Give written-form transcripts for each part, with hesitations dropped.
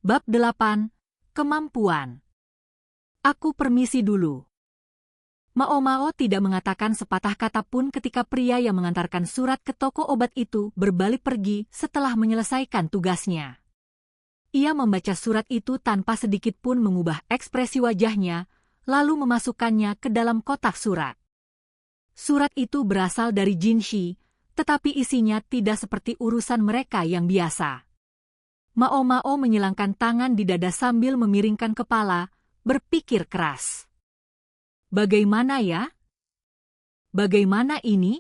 Bab 8. Kemampuan. Aku permisi dulu. Mao Mao tidak mengatakan sepatah kata pun ketika pria yang mengantarkan surat ke toko obat itu berbalik pergi setelah menyelesaikan tugasnya. Ia membaca surat itu tanpa sedikit pun mengubah ekspresi wajahnya, lalu memasukkannya ke dalam kotak surat. Surat itu berasal dari Jinshi, tetapi isinya tidak seperti urusan mereka yang biasa. Mao Mao menyilangkan tangan di dada sambil memiringkan kepala, berpikir keras. Bagaimana ya? Bagaimana ini?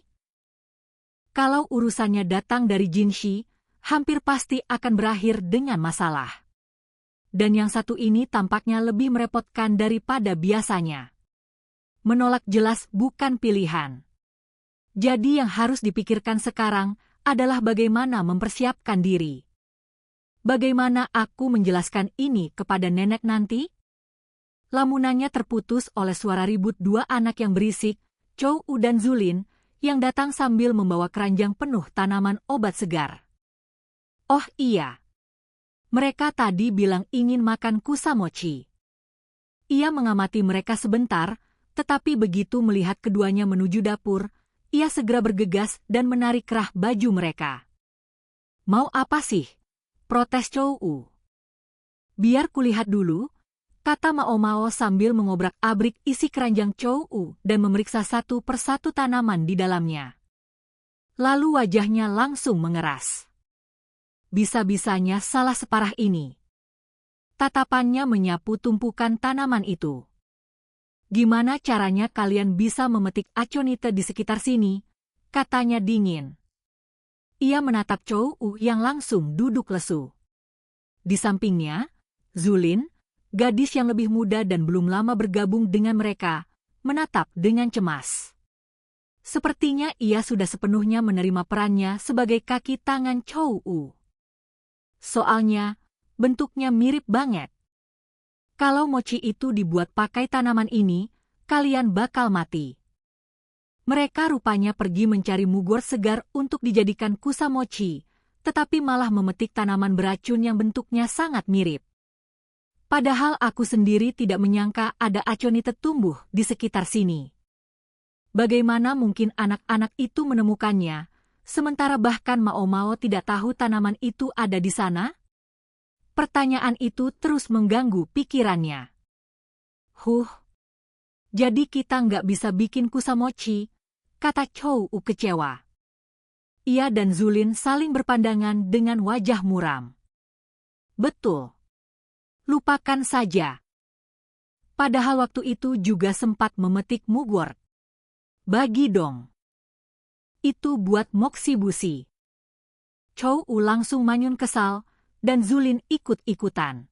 Kalau urusannya datang dari Jinshi, hampir pasti akan berakhir dengan masalah. Dan yang satu ini tampaknya lebih merepotkan daripada biasanya. Menolak jelas bukan pilihan. Jadi yang harus dipikirkan sekarang adalah bagaimana mempersiapkan diri. Bagaimana aku menjelaskan ini kepada nenek nanti? Lamunannya terputus oleh suara ribut dua anak yang berisik, Chou U dan Zulin, yang datang sambil membawa keranjang penuh tanaman obat segar. Oh iya. Mereka tadi bilang ingin makan kusamochi. Ia mengamati mereka sebentar, tetapi begitu melihat keduanya menuju dapur, ia segera bergegas dan menarik kerah baju mereka. Mau apa sih? Protes Chou U. Biar kulihat dulu, kata Mao Mao sambil mengobrak-abrik isi keranjang Chou U dan memeriksa satu persatu tanaman di dalamnya. Lalu wajahnya langsung mengeras. Bisa-bisanya salah separah ini. Tatapannya menyapu tumpukan tanaman itu. Gimana caranya kalian bisa memetik aconite di sekitar sini? Katanya dingin. Ia menatap Chou U yang langsung duduk lesu. Di sampingnya, Zulin, gadis yang lebih muda dan belum lama bergabung dengan mereka, menatap dengan cemas. Sepertinya ia sudah sepenuhnya menerima perannya sebagai kaki tangan Chou U. Soalnya, bentuknya mirip banget. Kalau mochi itu dibuat pakai tanaman ini, kalian bakal mati. Mereka rupanya pergi mencari mugor segar untuk dijadikan kusamochi, tetapi malah memetik tanaman beracun yang bentuknya sangat mirip. Padahal aku sendiri tidak menyangka ada aconite tumbuh di sekitar sini. Bagaimana mungkin anak-anak itu menemukannya, sementara bahkan Mao Mao tidak tahu tanaman itu ada di sana? Pertanyaan itu terus mengganggu pikirannya. Jadi kita nggak bisa bikin kusamochi, kata Chou U kecewa. Ia dan Zulin saling berpandangan dengan wajah muram. Betul. Lupakan saja. Padahal waktu itu juga sempat memetik mugwort. Bagi dong. Itu buat moksibushi. Chou U langsung manyun kesal, dan Zulin ikut-ikutan.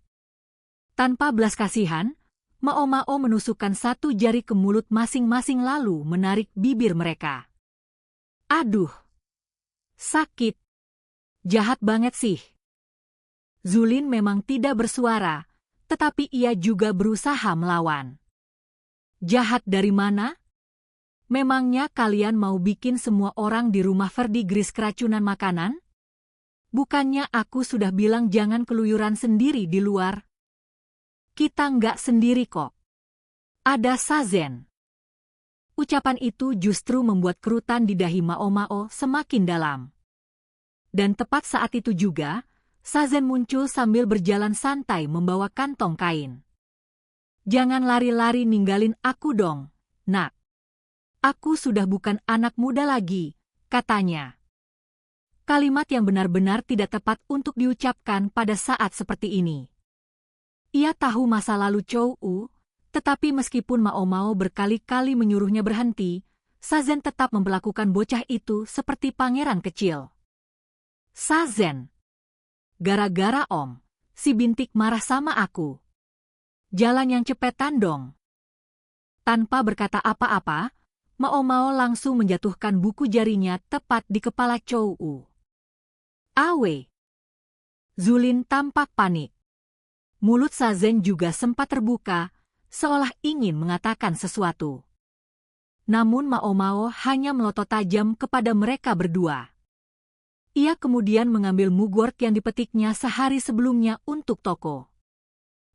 Tanpa belas kasihan, Mao Mao menusukkan satu jari ke mulut masing-masing lalu menarik bibir mereka. Aduh. Sakit. Jahat banget sih. Zulin memang tidak bersuara, tetapi ia juga berusaha melawan. Jahat dari mana? Memangnya kalian mau bikin semua orang di rumah Verdigris keracunan makanan? Bukannya aku sudah bilang jangan keluyuran sendiri di luar? Kita nggak sendiri kok. Ada Sazen. Ucapan itu justru membuat kerutan di dahi Mao Mao semakin dalam. Dan tepat saat itu juga, Sazen muncul sambil berjalan santai membawa kantong kain. Jangan lari-lari ninggalin aku dong, nak. Aku sudah bukan anak muda lagi, katanya. Kalimat yang benar-benar tidak tepat untuk diucapkan pada saat seperti ini. Ia tahu masa lalu Chou U, tetapi meskipun Mao Mao berkali-kali menyuruhnya berhenti, Sazen tetap memperlakukan bocah itu seperti pangeran kecil. Sazen. Gara-gara Om, si Bintik marah sama aku. Jalan yang cepetan dong. Tanpa berkata apa-apa, Mao Mao langsung menjatuhkan buku jarinya tepat di kepala Chou U. Awe. Zulin tampak panik. Mulut Sazen juga sempat terbuka, seolah ingin mengatakan sesuatu. Namun Mao Mao hanya melotot tajam kepada mereka berdua. Ia kemudian mengambil mugwort yang dipetiknya sehari sebelumnya untuk toko.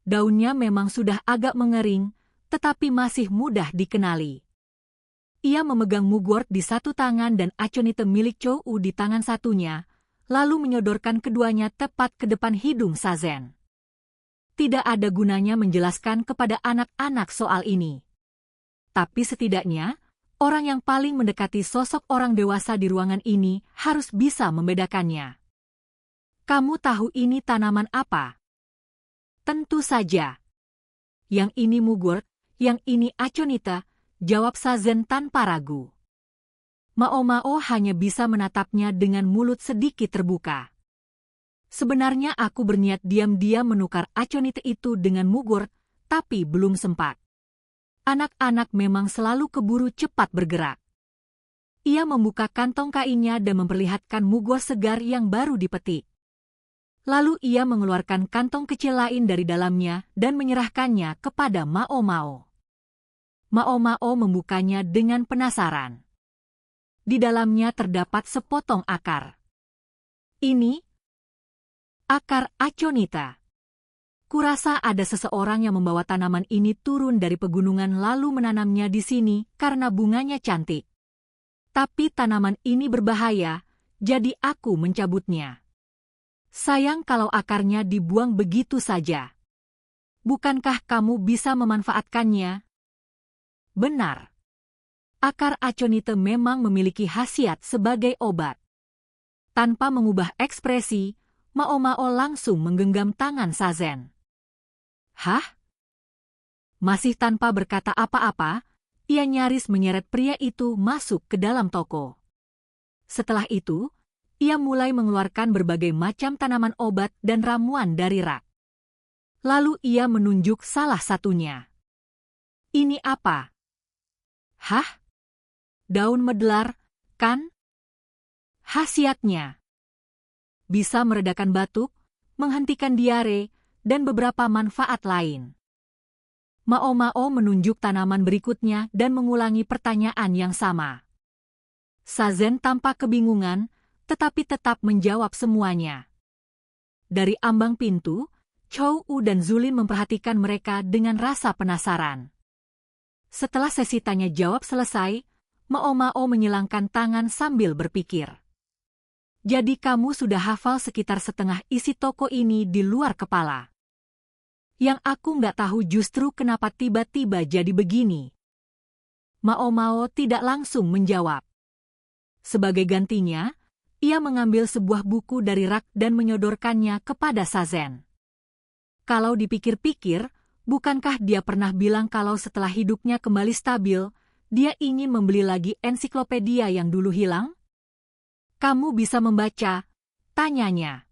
Daunnya memang sudah agak mengering, tetapi masih mudah dikenali. Ia memegang mugwort di satu tangan dan aconite milik Chou di tangan satunya, lalu menyodorkan keduanya tepat ke depan hidung Sazen. Tidak ada gunanya menjelaskan kepada anak-anak soal ini. Tapi setidaknya, orang yang paling mendekati sosok orang dewasa di ruangan ini harus bisa membedakannya. Kamu tahu ini tanaman apa? Tentu saja. Yang ini mugwort, yang ini aconite, jawab Sazen tanpa ragu. Mao Mao hanya bisa menatapnya dengan mulut sedikit terbuka. Sebenarnya aku berniat diam-diam menukar aconite itu dengan mugwort, tapi belum sempat. Anak-anak memang selalu keburu cepat bergerak. Ia membuka kantong kainnya dan memperlihatkan mugwort segar yang baru dipetik. Lalu ia mengeluarkan kantong kecil lain dari dalamnya dan menyerahkannya kepada Mao Mao. Mao Mao membukanya dengan penasaran. Di dalamnya terdapat sepotong akar. Ini akar aconite. Kurasa ada seseorang yang membawa tanaman ini turun dari pegunungan lalu menanamnya di sini karena bunganya cantik. Tapi tanaman ini berbahaya, jadi aku mencabutnya. Sayang kalau akarnya dibuang begitu saja. Bukankah kamu bisa memanfaatkannya? Benar. Akar aconite memang memiliki khasiat sebagai obat. Tanpa mengubah ekspresi, Mao Mao langsung menggenggam tangan Sazen. Hah? Masih tanpa berkata apa-apa, ia nyaris menyeret pria itu masuk ke dalam toko. Setelah itu, ia mulai mengeluarkan berbagai macam tanaman obat dan ramuan dari rak. Lalu ia menunjuk salah satunya. Ini apa? Hah? Daun medlar, kan? Khasiatnya bisa meredakan batuk, menghentikan diare, dan beberapa manfaat lain. Mao Mao menunjuk tanaman berikutnya dan mengulangi pertanyaan yang sama. Sazen tampak kebingungan, tetapi tetap menjawab semuanya. Dari ambang pintu, Chou dan Zulin memperhatikan mereka dengan rasa penasaran. Setelah sesi tanya jawab selesai, Mao Mao menyilangkan tangan sambil berpikir. Jadi kamu sudah hafal sekitar setengah isi toko ini di luar kepala. Yang aku nggak tahu justru kenapa tiba-tiba jadi begini. Mao Mao tidak langsung menjawab. Sebagai gantinya, ia mengambil sebuah buku dari rak dan menyodorkannya kepada Sazen. Kalau dipikir-pikir, bukankah dia pernah bilang kalau setelah hidupnya kembali stabil, dia ingin membeli lagi ensiklopedia yang dulu hilang? Kamu bisa membaca, tanyanya.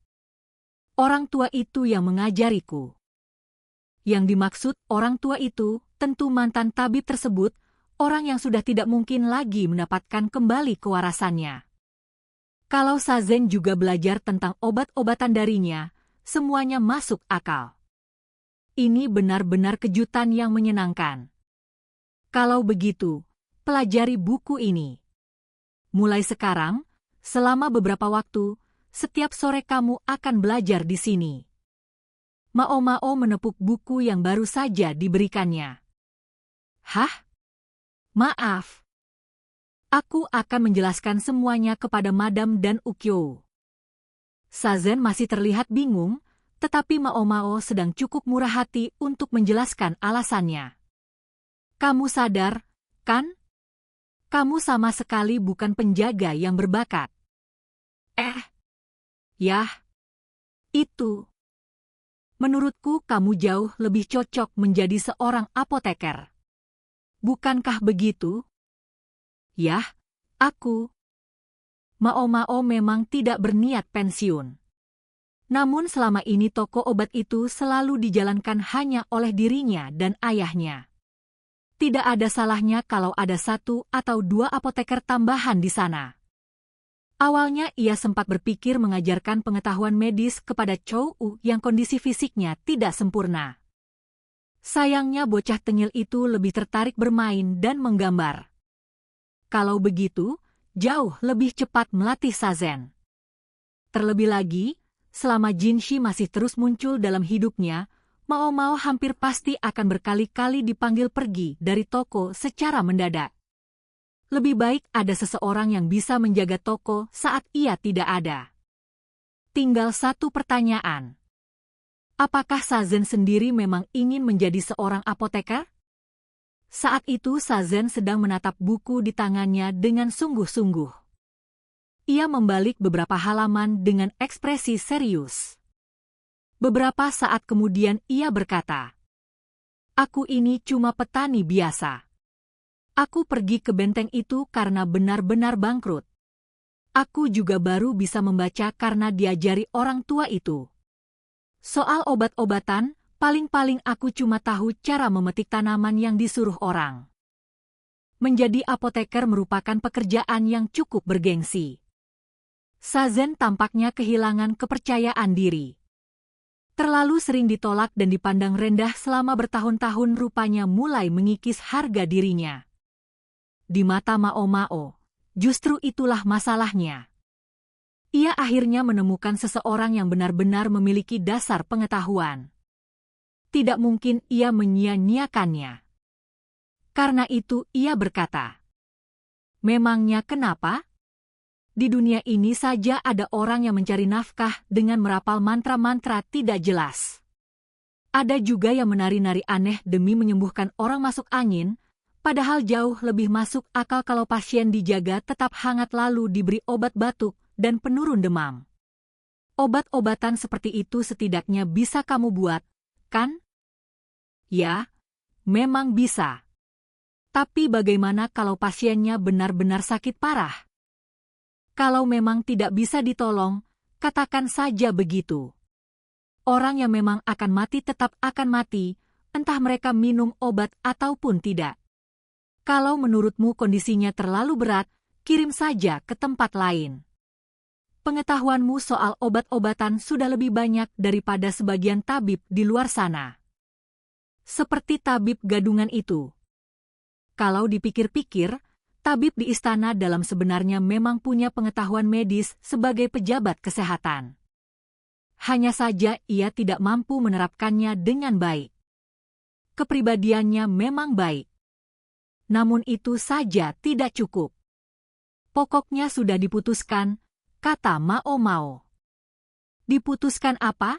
Orang tua itu yang mengajariku. Yang dimaksud orang tua itu tentu mantan tabib tersebut, orang yang sudah tidak mungkin lagi mendapatkan kembali kewarasannya. Kalau Sazen juga belajar tentang obat-obatan darinya, semuanya masuk akal. Ini benar-benar kejutan yang menyenangkan. Kalau begitu, pelajari buku ini. Mulai sekarang, selama beberapa waktu, setiap sore kamu akan belajar di sini. Mao Mao menepuk buku yang baru saja diberikannya. Hah? Maaf. Aku akan menjelaskan semuanya kepada Madam dan Ukyo. Sazen masih terlihat bingung, tetapi Mao Mao sedang cukup murah hati untuk menjelaskan alasannya. Kamu sadar, kan? Kamu sama sekali bukan penjaga yang berbakat. Yah. Itu. Menurutku kamu jauh lebih cocok menjadi seorang apoteker. Bukankah begitu? Yah, aku. Mao Mao memang tidak berniat pensiun. Namun selama ini toko obat itu selalu dijalankan hanya oleh dirinya dan ayahnya. Tidak ada salahnya kalau ada 1 atau 2 apoteker tambahan di sana. Awalnya ia sempat berpikir mengajarkan pengetahuan medis kepada Chou yang kondisi fisiknya tidak sempurna. Sayangnya bocah tengil itu lebih tertarik bermain dan menggambar. Kalau begitu, jauh lebih cepat melatih Sazen. Terlebih lagi, selama Jinshi masih terus muncul dalam hidupnya, Mao Mao hampir pasti akan berkali-kali dipanggil pergi dari toko secara mendadak. Lebih baik ada seseorang yang bisa menjaga toko saat ia tidak ada. Tinggal satu pertanyaan. Apakah Sazen sendiri memang ingin menjadi seorang apoteker? Saat itu Sazen sedang menatap buku di tangannya dengan sungguh-sungguh. Ia membalik beberapa halaman dengan ekspresi serius. Beberapa saat kemudian ia berkata, "Aku ini cuma petani biasa. Aku pergi ke benteng itu karena benar-benar bangkrut. Aku juga baru bisa membaca karena diajari orang tua itu. Soal obat-obatan, paling-paling aku cuma tahu cara memetik tanaman yang disuruh orang. Menjadi apoteker merupakan pekerjaan yang cukup bergengsi." Sazen tampaknya kehilangan kepercayaan diri. Terlalu sering ditolak dan dipandang rendah selama bertahun-tahun rupanya mulai mengikis harga dirinya. Di mata Mao Mao, justru itulah masalahnya. Ia akhirnya menemukan seseorang yang benar-benar memiliki dasar pengetahuan. Tidak mungkin ia menyia-nyiakannya. Karena itu ia berkata, "Memangnya kenapa? Di dunia ini saja ada orang yang mencari nafkah dengan merapal mantra-mantra tidak jelas. Ada juga yang menari-nari aneh demi menyembuhkan orang masuk angin, padahal jauh lebih masuk akal kalau pasien dijaga tetap hangat lalu diberi obat batuk dan penurun demam. Obat-obatan seperti itu setidaknya bisa kamu buat, kan?" "Ya, memang bisa. Tapi bagaimana kalau pasiennya benar-benar sakit parah? Kalau memang tidak bisa ditolong, katakan saja begitu. Orang yang memang akan mati tetap akan mati, entah mereka minum obat ataupun tidak. Kalau menurutmu kondisinya terlalu berat, kirim saja ke tempat lain. Pengetahuanmu soal obat-obatan sudah lebih banyak daripada sebagian tabib di luar sana. Seperti tabib gadungan itu. Kalau dipikir-pikir, tabib di istana dalam sebenarnya memang punya pengetahuan medis sebagai pejabat kesehatan. Hanya saja ia tidak mampu menerapkannya dengan baik. Kepribadiannya memang baik. Namun itu saja tidak cukup. Pokoknya sudah diputuskan, kata Mao Mao. Diputuskan apa?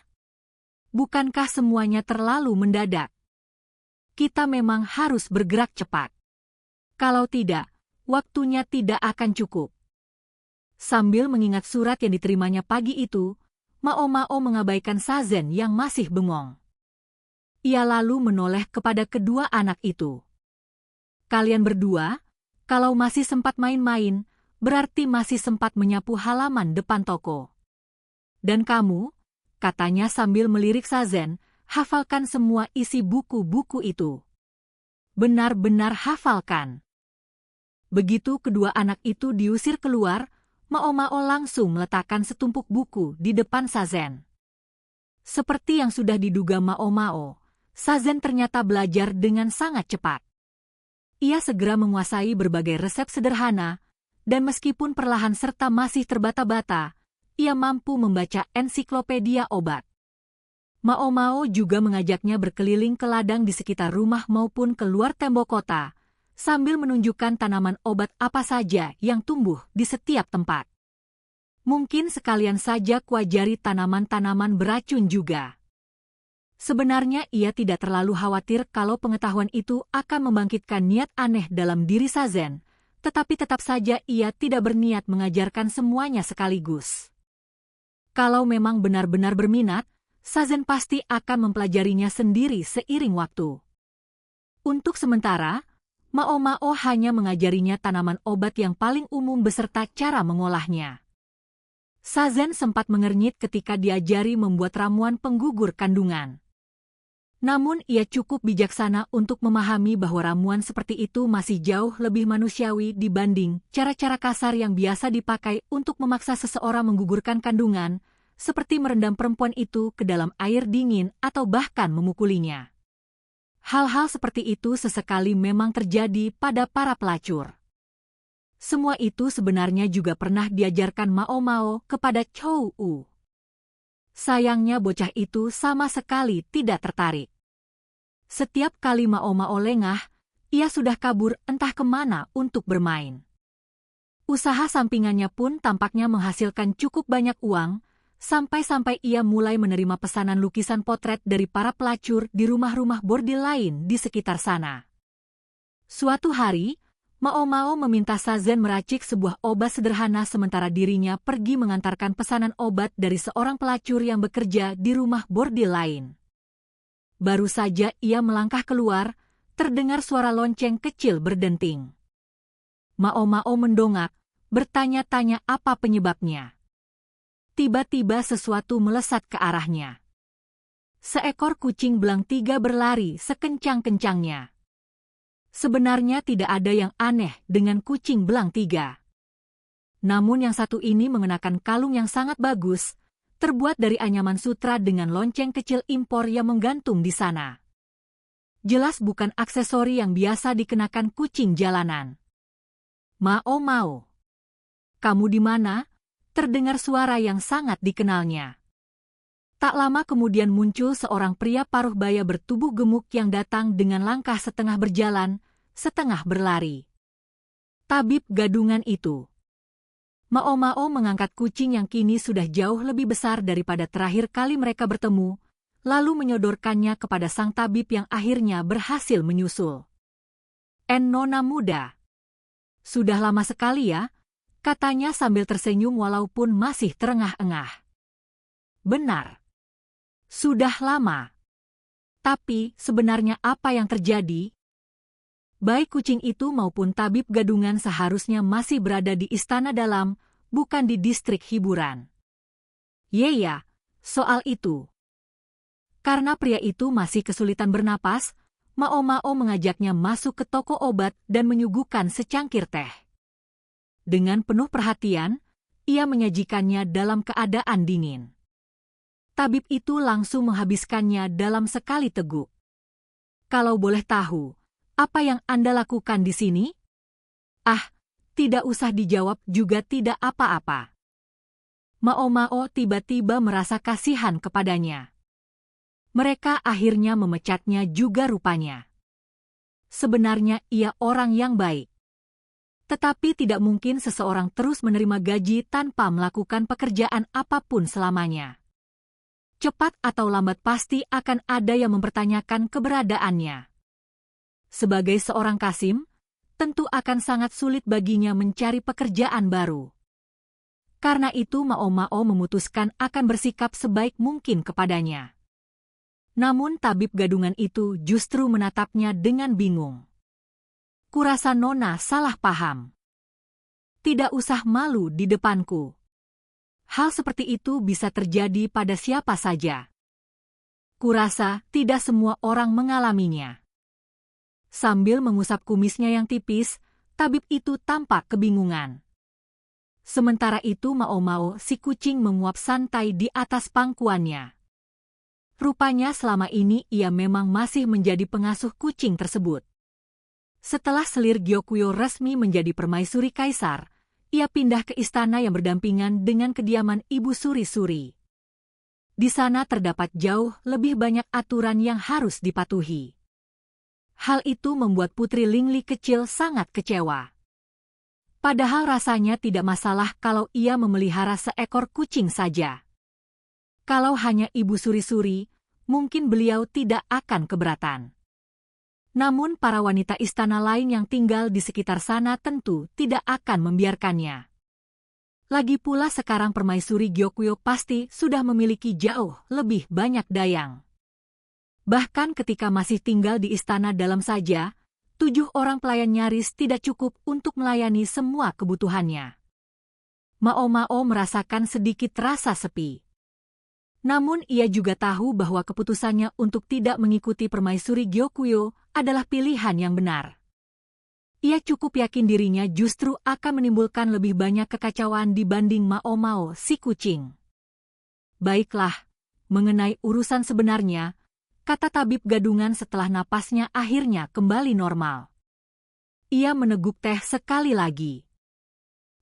Bukankah semuanya terlalu mendadak? Kita memang harus bergerak cepat. Kalau tidak, waktunya tidak akan cukup. Sambil mengingat surat yang diterimanya pagi itu, Mao Mao mengabaikan Sazen yang masih bengong. Ia lalu menoleh kepada kedua anak itu. "Kalian berdua, kalau masih sempat main-main, berarti masih sempat menyapu halaman depan toko. Dan kamu," katanya sambil melirik Sazen, "hafalkan semua isi buku-buku itu. Benar-benar hafalkan." Begitu kedua anak itu diusir keluar, Mao Mao langsung meletakkan setumpuk buku di depan Sazen. Seperti yang sudah diduga Mao Mao, Sazen ternyata belajar dengan sangat cepat. Ia segera menguasai berbagai resep sederhana, dan meskipun perlahan serta masih terbata-bata, ia mampu membaca ensiklopedia obat. Mao Mao juga mengajaknya berkeliling ke ladang di sekitar rumah maupun keluar tembok kota, sambil menunjukkan tanaman obat apa saja yang tumbuh di setiap tempat. Mungkin sekalian saja kuajari tanaman-tanaman beracun juga. Sebenarnya ia tidak terlalu khawatir kalau pengetahuan itu akan membangkitkan niat aneh dalam diri Sazen, tetapi tetap saja ia tidak berniat mengajarkan semuanya sekaligus. Kalau memang benar-benar berminat, Sazen pasti akan mempelajarinya sendiri seiring waktu. Untuk sementara, Mao Mao hanya mengajarinya tanaman obat yang paling umum beserta cara mengolahnya. Sazen sempat mengernyit ketika diajari membuat ramuan penggugur kandungan. Namun ia cukup bijaksana untuk memahami bahwa ramuan seperti itu masih jauh lebih manusiawi dibanding cara-cara kasar yang biasa dipakai untuk memaksa seseorang menggugurkan kandungan, seperti merendam perempuan itu ke dalam air dingin atau bahkan memukulinya. Hal-hal seperti itu sesekali memang terjadi pada para pelacur. Semua itu sebenarnya juga pernah diajarkan Mao Mao kepada Chou Wu. Sayangnya bocah itu sama sekali tidak tertarik. Setiap kali Mao Mao lengah, ia sudah kabur entah kemana untuk bermain. Usaha sampingannya pun tampaknya menghasilkan cukup banyak uang, sampai-sampai ia mulai menerima pesanan lukisan potret dari para pelacur di rumah-rumah bordil lain di sekitar sana. Suatu hari, Mao Mao meminta Sazen meracik sebuah obat sederhana sementara dirinya pergi mengantarkan pesanan obat dari seorang pelacur yang bekerja di rumah bordil lain. Baru saja ia melangkah keluar, terdengar suara lonceng kecil berdenting. Mao Mao mendongak, bertanya-tanya apa penyebabnya. Tiba-tiba sesuatu melesat ke arahnya. Seekor kucing belang 3 berlari sekencang-kencangnya. Sebenarnya tidak ada yang aneh dengan kucing belang 3. Namun yang satu ini mengenakan kalung yang sangat bagus, terbuat dari anyaman sutra dengan lonceng kecil impor yang menggantung di sana. Jelas bukan aksesori yang biasa dikenakan kucing jalanan. Mao Mao, kamu di mana? Terdengar suara yang sangat dikenalnya. Tak lama kemudian muncul seorang pria paruh baya bertubuh gemuk yang datang dengan langkah setengah berjalan, setengah berlari. Tabib gadungan itu. Mao Mao mengangkat kucing yang kini sudah jauh lebih besar daripada terakhir kali mereka bertemu, lalu menyodorkannya kepada sang tabib yang akhirnya berhasil menyusul. Nona muda. Sudah lama sekali ya, katanya sambil tersenyum walaupun masih terengah-engah. Benar. Sudah lama. Tapi sebenarnya apa yang terjadi? Baik kucing itu maupun tabib gadungan seharusnya masih berada di istana dalam, bukan di distrik hiburan. Ya, soal itu. Karena pria itu masih kesulitan bernapas, Mao Mao mengajaknya masuk ke toko obat dan menyuguhkan secangkir teh. Dengan penuh perhatian, ia menyajikannya dalam keadaan dingin. Tabib itu langsung menghabiskannya dalam sekali teguk. Kalau boleh tahu, apa yang Anda lakukan di sini? Ah, tidak usah dijawab juga tidak apa-apa. Mao Mao tiba-tiba merasa kasihan kepadanya. Mereka akhirnya memecatnya juga rupanya. Sebenarnya ia orang yang baik. Tetapi tidak mungkin seseorang terus menerima gaji tanpa melakukan pekerjaan apapun selamanya. Cepat atau lambat pasti akan ada yang mempertanyakan keberadaannya. Sebagai seorang kasim, tentu akan sangat sulit baginya mencari pekerjaan baru. Karena itu Mao Mao memutuskan akan bersikap sebaik mungkin kepadanya. Namun tabib gadungan itu justru menatapnya dengan bingung. Kurasa Nona salah paham. Tidak usah malu di depanku. Hal seperti itu bisa terjadi pada siapa saja. Kurasa tidak semua orang mengalaminya. Sambil mengusap kumisnya yang tipis, tabib itu tampak kebingungan. Sementara itu Mao Mao si kucing menguap santai di atas pangkuannya. Rupanya selama ini ia memang masih menjadi pengasuh kucing tersebut. Setelah selir Gyokuyo resmi menjadi permaisuri kaisar, ia pindah ke istana yang berdampingan dengan kediaman Ibu Suri-Suri. Di sana terdapat jauh lebih banyak aturan yang harus dipatuhi. Hal itu membuat Putri Lingli kecil sangat kecewa. Padahal rasanya tidak masalah kalau ia memelihara seekor kucing saja. Kalau hanya Ibu Suri-Suri, mungkin beliau tidak akan keberatan. Namun para wanita istana lain yang tinggal di sekitar sana tentu tidak akan membiarkannya. Lagi pula sekarang permaisuri Gyokuyo pasti sudah memiliki jauh lebih banyak dayang. Bahkan ketika masih tinggal di istana dalam saja, 7 orang pelayan nyaris tidak cukup untuk melayani semua kebutuhannya. Mao Mao merasakan sedikit rasa sepi. Namun ia juga tahu bahwa keputusannya untuk tidak mengikuti permaisuri Gyokuyo adalah pilihan yang benar. Ia cukup yakin dirinya justru akan menimbulkan lebih banyak kekacauan dibanding Mao Mao si kucing. Baiklah, mengenai urusan sebenarnya, kata tabib gadungan setelah napasnya akhirnya kembali normal. Ia meneguk teh sekali lagi.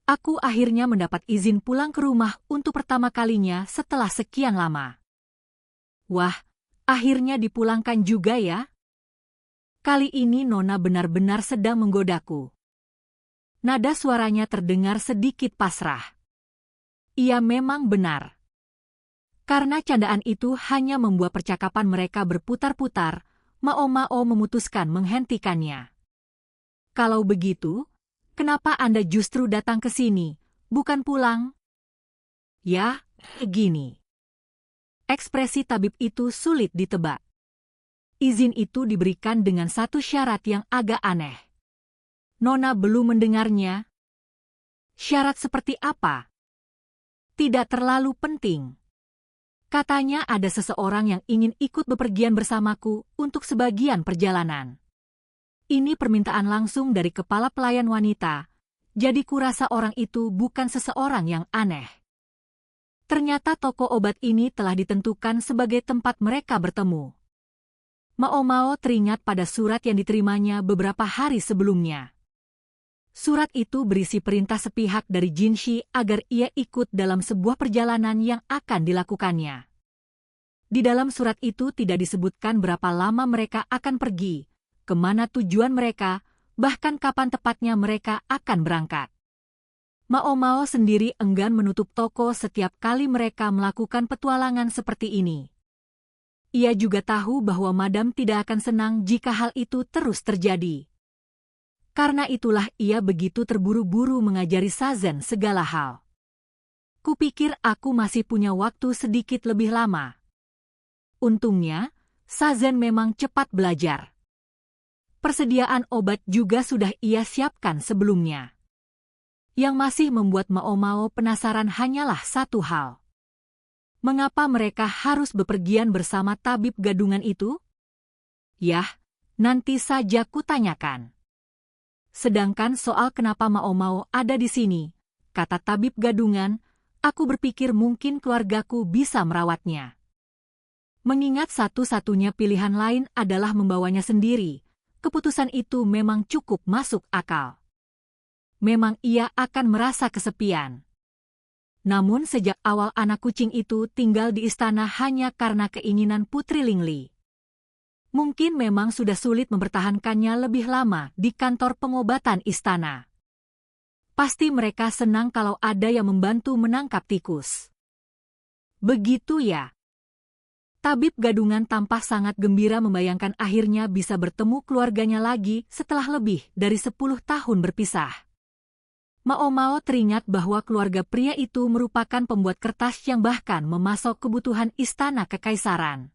Aku akhirnya mendapat izin pulang ke rumah untuk pertama kalinya setelah sekian lama. Wah, akhirnya dipulangkan juga ya? Kali ini Nona benar-benar sedang menggodaku. Nada suaranya terdengar sedikit pasrah. Ia memang benar. Karena candaan itu hanya membuat percakapan mereka berputar-putar, Mao memutuskan menghentikannya. Kalau begitu, kenapa Anda justru datang ke sini, bukan pulang? Ya, gini. Ekspresi tabib itu sulit ditebak. Izin itu diberikan dengan satu syarat yang agak aneh. Nona belum mendengarnya. Syarat seperti apa? Tidak terlalu penting. Katanya ada seseorang yang ingin ikut bepergian bersamaku untuk sebagian perjalanan. Ini permintaan langsung dari kepala pelayan wanita, jadi kurasa orang itu bukan seseorang yang aneh. Ternyata toko obat ini telah ditentukan sebagai tempat mereka bertemu. Mao teringat pada surat yang diterimanya beberapa hari sebelumnya. Surat itu berisi perintah sepihak dari Jinshi agar ia ikut dalam sebuah perjalanan yang akan dilakukannya. Di dalam surat itu tidak disebutkan berapa lama mereka akan pergi, kemana tujuan mereka, bahkan kapan tepatnya mereka akan berangkat. Mao sendiri enggan menutup toko setiap kali mereka melakukan petualangan seperti ini. Ia juga tahu bahwa Madam tidak akan senang jika hal itu terus terjadi. Karena itulah ia begitu terburu-buru mengajari Sazen segala hal. Kupikir aku masih punya waktu sedikit lebih lama. Untungnya, Sazen memang cepat belajar. Persediaan obat juga sudah ia siapkan sebelumnya. Yang masih membuat Mao penasaran hanyalah satu hal. Mengapa mereka harus bepergian bersama tabib gadungan itu? Yah, nanti saja kutanyakan. Sedangkan soal kenapa Mao ada di sini, kata tabib gadungan, aku berpikir mungkin keluargaku bisa merawatnya. Mengingat satu-satunya pilihan lain adalah membawanya sendiri, keputusan itu memang cukup masuk akal. Memang ia akan merasa kesepian. Namun sejak awal anak kucing itu tinggal di istana hanya karena keinginan Putri Lingli. Mungkin memang sudah sulit mempertahankannya lebih lama di kantor pengobatan istana. Pasti mereka senang kalau ada yang membantu menangkap tikus. Begitu ya. Tabib gadungan tampak sangat gembira membayangkan akhirnya bisa bertemu keluarganya lagi setelah lebih dari 10 tahun berpisah. Mao teringat bahwa keluarga pria itu merupakan pembuat kertas yang bahkan memasok kebutuhan istana kekaisaran.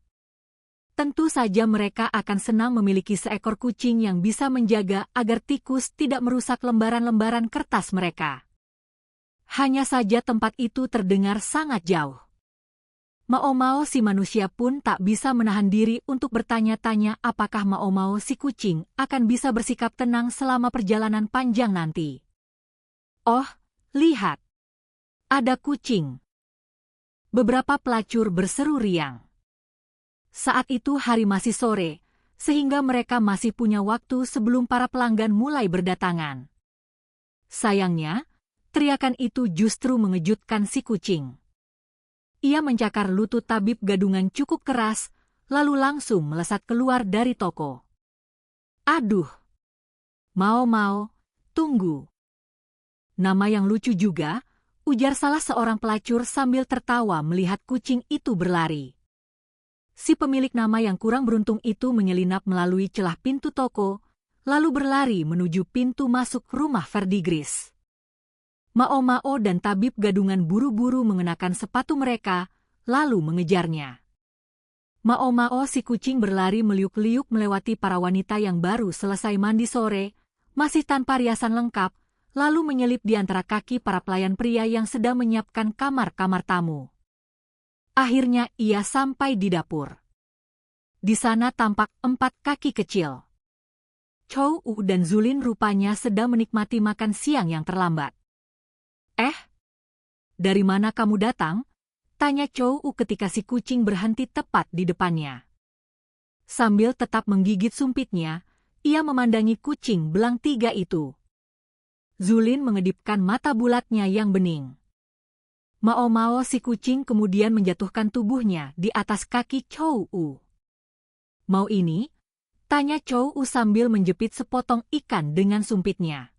Tentu saja mereka akan senang memiliki seekor kucing yang bisa menjaga agar tikus tidak merusak lembaran-lembaran kertas mereka. Hanya saja tempat itu terdengar sangat jauh. Mao si manusia pun tak bisa menahan diri untuk bertanya-tanya apakah Mao si kucing akan bisa bersikap tenang selama perjalanan panjang nanti. Oh, lihat. Ada kucing. Beberapa pelacur berseru riang. Saat itu hari masih sore, sehingga mereka masih punya waktu sebelum para pelanggan mulai berdatangan. Sayangnya, teriakan itu justru mengejutkan si kucing. Ia mencakar lutut tabib gadungan cukup keras, lalu langsung melesat keluar dari toko. Aduh! Mao, tunggu. Nama yang lucu juga, ujar salah seorang pelacur sambil tertawa melihat kucing itu berlari. Si pemilik nama yang kurang beruntung itu menyelinap melalui celah pintu toko, lalu berlari menuju pintu masuk rumah Verdigris. Mao dan tabib gadungan buru-buru mengenakan sepatu mereka, lalu mengejarnya. Mao si kucing berlari meliuk-liuk melewati para wanita yang baru selesai mandi sore, masih tanpa riasan lengkap, lalu menyelip di antara kaki para pelayan pria yang sedang menyiapkan kamar-kamar tamu. Akhirnya ia sampai di dapur. Di sana tampak 4 kaki kecil. Chou dan Zulin rupanya sedang menikmati makan siang yang terlambat. Dari mana kamu datang? Tanya Chou ketika si kucing berhenti tepat di depannya. Sambil tetap menggigit sumpitnya, ia memandangi kucing belang 3 itu. Zulin mengedipkan mata bulatnya yang bening. Mao Mao si kucing kemudian menjatuhkan tubuhnya di atas kaki Chou U. Mau ini? Tanya Chou U sambil menjepit sepotong ikan dengan sumpitnya.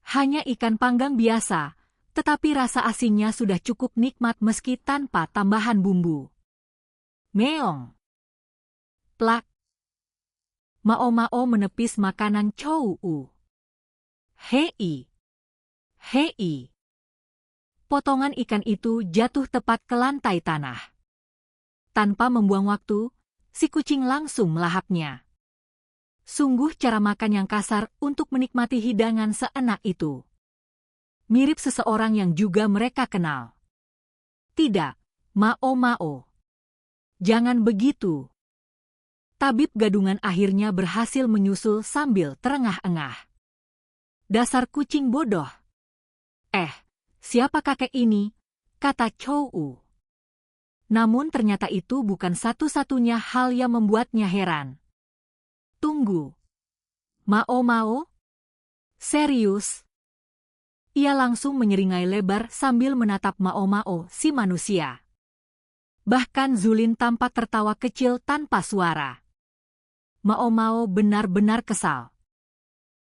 Hanya ikan panggang biasa, tetapi rasa asinnya sudah cukup nikmat meski tanpa tambahan bumbu. Meong. Plak. Mao Mao menepis makanan Chou U. Hei. Hei. Potongan ikan itu jatuh tepat ke lantai tanah. Tanpa membuang waktu, si kucing langsung melahapnya. Sungguh cara makan yang kasar untuk menikmati hidangan seenak itu. Mirip seseorang yang juga mereka kenal. Tidak, Mao Mao. Jangan begitu. Tabib gadungan akhirnya berhasil menyusul sambil terengah-engah. Dasar kucing bodoh. Siapa kakek ini? Kata Chou U. Namun ternyata itu bukan satu-satunya hal yang membuatnya heran. Tunggu. Mao Mao? Serius? Ia langsung menyeringai lebar sambil menatap Mao Mao si manusia. Bahkan Zulin tampak tertawa kecil tanpa suara. Mao Mao benar-benar kesal.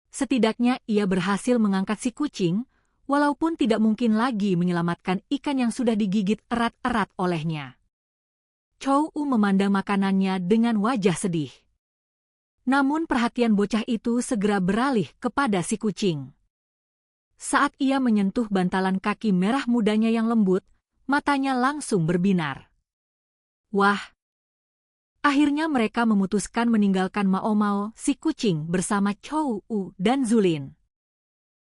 Setidaknya ia berhasil mengangkat si kucing, walaupun tidak mungkin lagi menyelamatkan ikan yang sudah digigit erat-erat olehnya. Chou U memandang makanannya dengan wajah sedih. Namun perhatian bocah itu segera beralih kepada si kucing. Saat ia menyentuh bantalan kaki merah mudanya yang lembut, matanya langsung berbinar. Wah! Akhirnya mereka memutuskan meninggalkan Mao Mao si kucing bersama Chou U dan Zulin.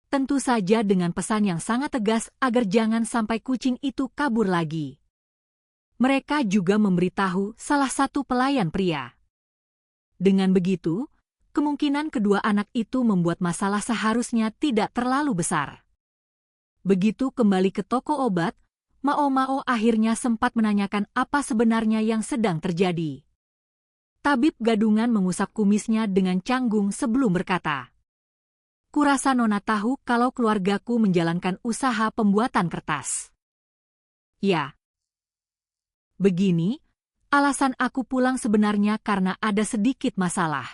Tentu saja dengan pesan yang sangat tegas agar jangan sampai kucing itu kabur lagi. Mereka juga memberitahu salah satu pelayan pria. Dengan begitu, kemungkinan kedua anak itu membuat masalah seharusnya tidak terlalu besar. Begitu kembali ke toko obat, Mao Mao akhirnya sempat menanyakan apa sebenarnya yang sedang terjadi. Tabib gadungan mengusap kumisnya dengan canggung sebelum berkata, "Kurasa Nona tahu kalau keluargaku menjalankan usaha pembuatan kertas." Ya. Begini, alasan aku pulang sebenarnya karena ada sedikit masalah.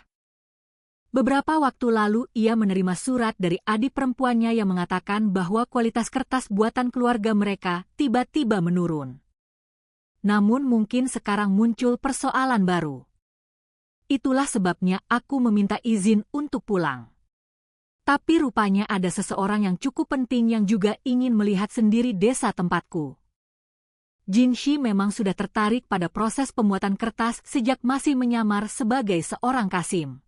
Beberapa waktu lalu ia menerima surat dari adik perempuannya yang mengatakan bahwa kualitas kertas buatan keluarga mereka tiba-tiba menurun. Namun mungkin sekarang muncul persoalan baru. Itulah sebabnya aku meminta izin untuk pulang. Tapi rupanya ada seseorang yang cukup penting yang juga ingin melihat sendiri desa tempatku. Jinshi memang sudah tertarik pada proses pembuatan kertas sejak masih menyamar sebagai seorang kasim.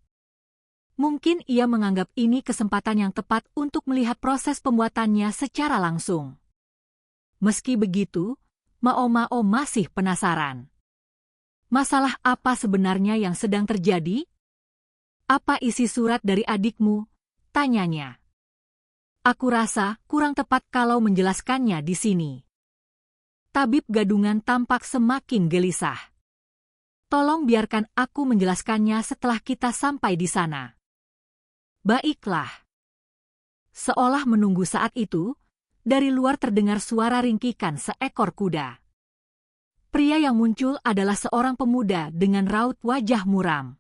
Mungkin ia menganggap ini kesempatan yang tepat untuk melihat proses pembuatannya secara langsung. Meski begitu, Mao Mao masih penasaran. Masalah apa sebenarnya yang sedang terjadi? Apa isi surat dari adikmu? Tanyanya. Aku rasa kurang tepat kalau menjelaskannya di sini. Tabib gadungan tampak semakin gelisah. Tolong biarkan aku menjelaskannya setelah kita sampai di sana. Baiklah. Seolah menunggu saat itu, dari luar terdengar suara ringkikan seekor kuda. Pria yang muncul adalah seorang pemuda dengan raut wajah muram.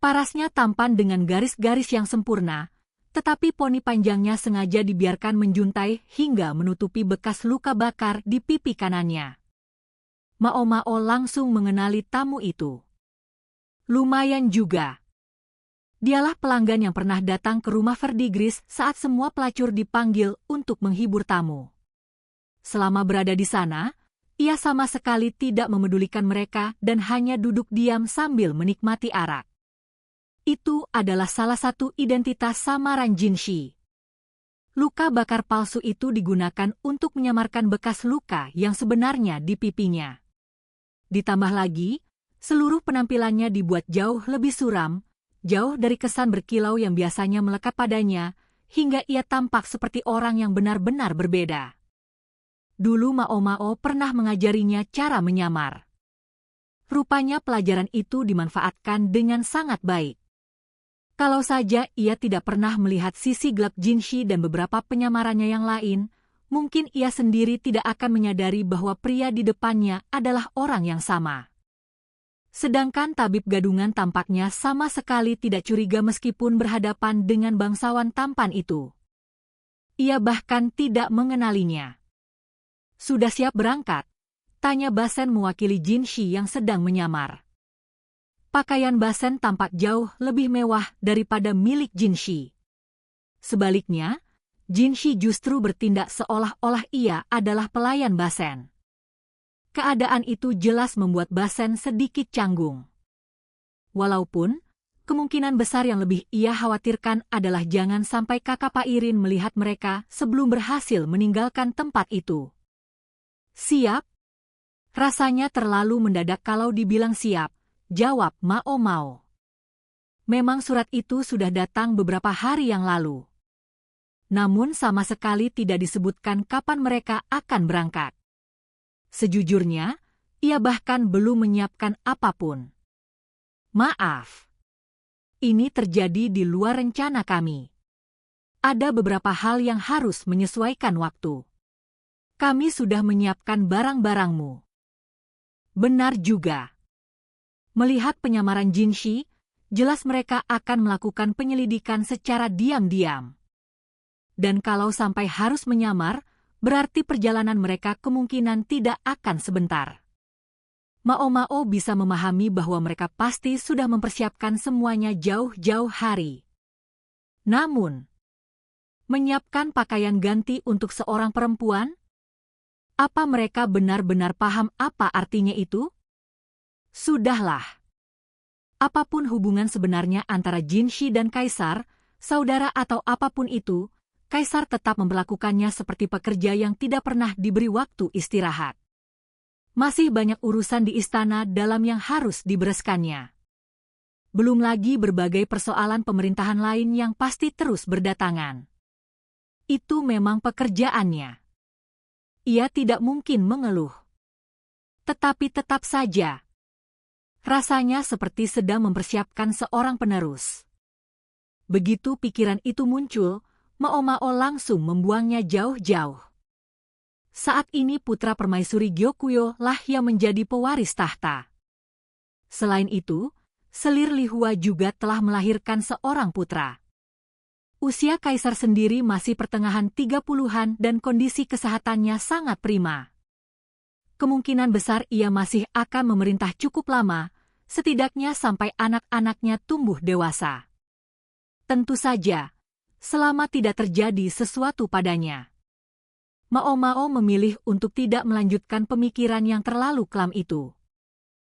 Parasnya tampan dengan garis-garis yang sempurna, tetapi poni panjangnya sengaja dibiarkan menjuntai hingga menutupi bekas luka bakar di pipi kanannya. Mao Mao langsung mengenali tamu itu. Lumayan juga. Dialah pelanggan yang pernah datang ke rumah Verdigris saat semua pelacur dipanggil untuk menghibur tamu. Selama berada di sana, ia sama sekali tidak memedulikan mereka dan hanya duduk diam sambil menikmati arak. Itu adalah salah satu identitas samaran Jinshi. Luka bakar palsu itu digunakan untuk menyamarkan bekas luka yang sebenarnya di pipinya. Ditambah lagi, seluruh penampilannya dibuat jauh lebih suram, jauh dari kesan berkilau yang biasanya melekat padanya, hingga ia tampak seperti orang yang benar-benar berbeda. Dulu Mao Mao pernah mengajarinya cara menyamar. Rupanya pelajaran itu dimanfaatkan dengan sangat baik. Kalau saja ia tidak pernah melihat sisi gelap Jinshi dan beberapa penyamarannya yang lain, mungkin ia sendiri tidak akan menyadari bahwa pria di depannya adalah orang yang sama. Sedangkan tabib gadungan tampaknya sama sekali tidak curiga meskipun berhadapan dengan bangsawan tampan itu. Ia bahkan tidak mengenalinya. "Sudah siap berangkat?" tanya Basen mewakili Jinshi yang sedang menyamar. Pakaian Basen tampak jauh lebih mewah daripada milik Jinshi. Sebaliknya, Jinshi justru bertindak seolah-olah ia adalah pelayan Basen. Keadaan itu jelas membuat Basen sedikit canggung. Walaupun, kemungkinan besar yang lebih ia khawatirkan adalah jangan sampai kakak Pak Irin melihat mereka sebelum berhasil meninggalkan tempat itu. "Siap?" Rasanya terlalu mendadak kalau dibilang siap, jawab Mao Mao. Memang surat itu sudah datang beberapa hari yang lalu. Namun sama sekali tidak disebutkan kapan mereka akan berangkat. Sejujurnya, ia bahkan belum menyiapkan apapun. "Maaf. Ini terjadi di luar rencana kami. Ada beberapa hal yang harus menyesuaikan waktu. Kami sudah menyiapkan barang-barangmu." Benar juga. Melihat penyamaran Jinshi, jelas mereka akan melakukan penyelidikan secara diam-diam. Dan kalau sampai harus menyamar, berarti perjalanan mereka kemungkinan tidak akan sebentar. Mao Mao bisa memahami bahwa mereka pasti sudah mempersiapkan semuanya jauh-jauh hari. Namun, menyiapkan pakaian ganti untuk seorang perempuan? Apa mereka benar-benar paham apa artinya itu? Sudahlah. Apapun hubungan sebenarnya antara Jinshi dan Kaisar, saudara atau apapun itu, Kaisar tetap memperlakukannya seperti pekerja yang tidak pernah diberi waktu istirahat. Masih banyak urusan di istana dalam yang harus dibereskannya. Belum lagi berbagai persoalan pemerintahan lain yang pasti terus berdatangan. Itu memang pekerjaannya. Ia tidak mungkin mengeluh. Tetapi tetap saja, rasanya seperti sedang mempersiapkan seorang penerus. Begitu pikiran itu muncul, Mao Mao langsung membuangnya jauh-jauh. Saat ini putra permaisuri Gyokuyo lah yang menjadi pewaris tahta. Selain itu, selir Li Hua juga telah melahirkan seorang putra. Usia Kaisar sendiri masih pertengahan 30-an dan kondisi kesehatannya sangat prima. Kemungkinan besar ia masih akan memerintah cukup lama, setidaknya sampai anak-anaknya tumbuh dewasa. Tentu saja, selama tidak terjadi sesuatu padanya. Mao Mao memilih untuk tidak melanjutkan pemikiran yang terlalu kelam itu.